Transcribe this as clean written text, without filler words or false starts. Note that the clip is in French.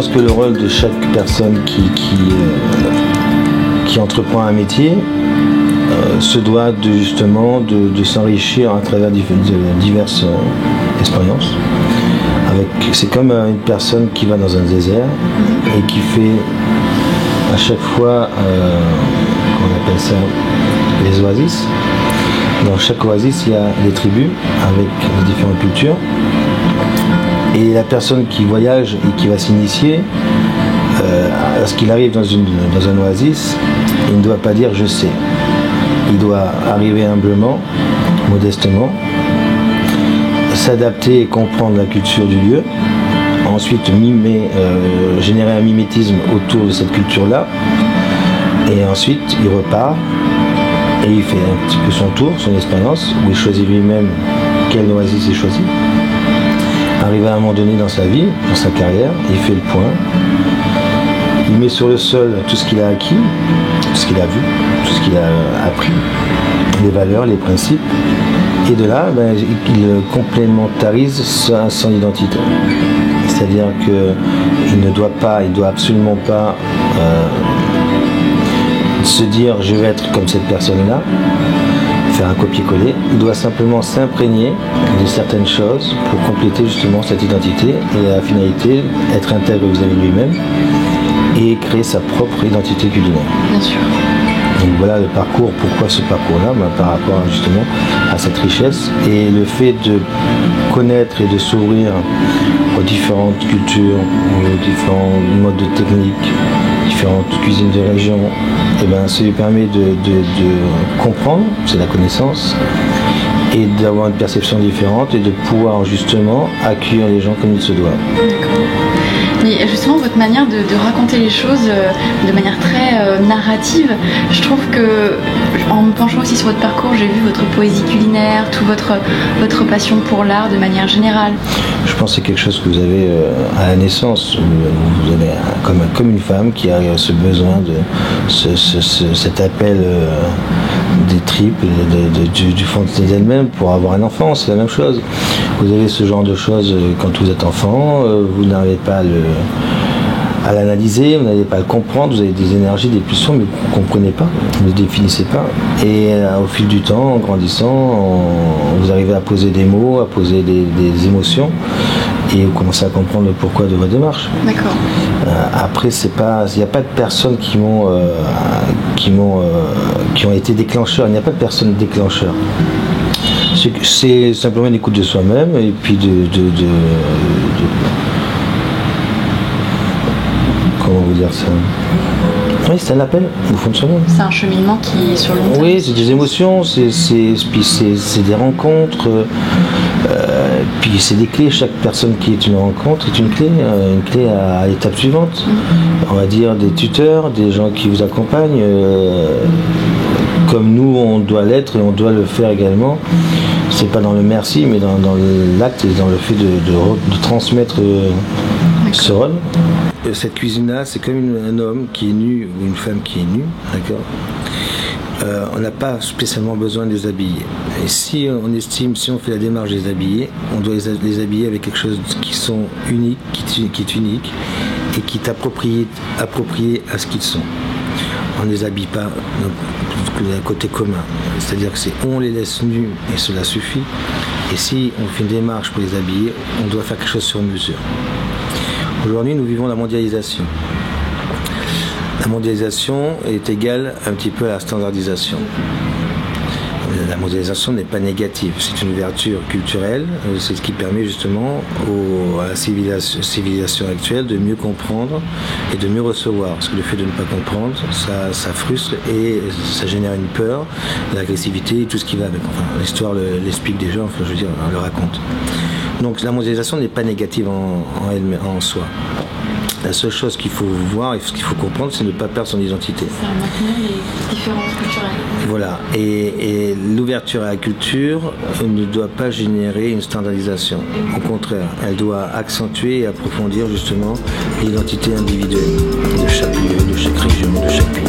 pense que le rôle de chaque personne qui entreprend un métier se doit de s'enrichir à travers diverses expériences. C'est comme une personne qui va dans un désert et qui fait à chaque fois, on appelle ça les oasis. Dans chaque oasis, il y a des tribus avec les différentes cultures. Et la personne qui voyage et qui va s'initier, lorsqu'il arrive dans un oasis, il ne doit pas dire « je sais ». Il doit arriver humblement, modestement, s'adapter et comprendre la culture du lieu, ensuite générer un mimétisme autour de cette culture-là, et ensuite il repart et il fait un petit peu son tour, son expérience, où il choisit lui-même quel oasis il choisit. Arrivé à un moment donné dans sa vie, dans sa carrière, il fait le point, il met sur le sol tout ce qu'il a acquis, tout ce qu'il a vu, tout ce qu'il a appris, les valeurs, les principes, et de là, il complémentarise son identité. C'est-à-dire qu'il doit absolument pas se dire je vais être comme cette personne-là, faire un copier-coller. Il doit simplement s'imprégner de certaines choses pour compléter justement cette identité et la finalité, être intègre vis-à-vis de lui-même et créer sa propre identité culinaire. Bien sûr. Donc voilà le parcours, pourquoi ce parcours-là, par rapport justement à cette richesse et le fait de connaître et de s'ouvrir aux différentes cultures, aux différents modes de technique, différentes cuisines de région, et ça lui permet de comprendre, c'est la connaissance, et d'avoir une perception différente et de pouvoir justement accueillir les gens comme il se doit. Mais justement, votre manière de raconter les choses de manière très narrative, je trouve que, en me penchant aussi sur votre parcours, j'ai vu votre poésie culinaire, toute votre passion pour l'art de manière générale. Je pense que c'est quelque chose que vous avez à la naissance. Vous avez comme une femme qui a ce besoin, cet appel des tripes, du fond d'elle-même pour avoir un enfant, c'est la même chose. Vous avez ce genre de choses quand vous êtes enfant, vous n'arrivez pas à l'analyser, vous n'allez pas à le comprendre, vous avez des énergies, des pulsions, mais vous ne comprenez pas, vous ne les définissez pas. Et au fil du temps, en grandissant, vous arrivez à poser des mots, à poser des émotions, et vous commencez à comprendre le pourquoi de votre démarche. D'accord. Après, il n'y a pas de personnes qui ont été déclencheurs, il n'y a pas de personne déclencheur. C'est simplement une écoute de soi-même et puis comment vous dire ça? Oui, c'est un appel au fond de soi-même. C'est un cheminement qui est sur le long terme. Oui, c'est des émotions, c'est des rencontres, puis c'est des clés. Chaque personne qui est une rencontre est une clé à l'étape suivante. On va dire des tuteurs, des gens qui vous accompagnent, comme nous on doit l'être et on doit le faire également. C'est pas dans le merci, mais dans l'acte et dans le fait de transmettre ce rôle. Cette cuisine-là, c'est comme un homme qui est nu ou une femme qui est nue, d'accord. On n'a pas spécialement besoin de les habiller. Et si on fait la démarche de les habiller, on doit les habiller avec quelque chose qui sont unique, qui est unique et qui est approprié à ce qu'ils sont. On ne les habille pas d'un côté commun. C'est-à-dire que on les laisse nus et cela suffit. Et si on fait une démarche pour les habiller, on doit faire quelque chose sur mesure. Aujourd'hui, nous vivons la mondialisation. La mondialisation est égale un petit peu à la standardisation. La mondialisation n'est pas négative, c'est une ouverture culturelle, c'est ce qui permet justement à la civilisation actuelle de mieux comprendre et de mieux recevoir. Parce que le fait de ne pas comprendre, ça frustre et ça génère une peur, l'agressivité et tout ce qui va avec. Enfin, l'histoire l'explique déjà, enfin, je veux dire, on le raconte. Donc la mondialisation n'est pas négative en soi. La seule chose qu'il faut voir et ce qu'il faut comprendre, c'est ne pas perdre son identité. C'est maintenir les différences culturelles. Voilà. Et l'ouverture à la culture ne doit pas générer une standardisation. Au contraire, elle doit accentuer et approfondir justement l'identité individuelle de chaque lieu, de chaque région, de chaque pays.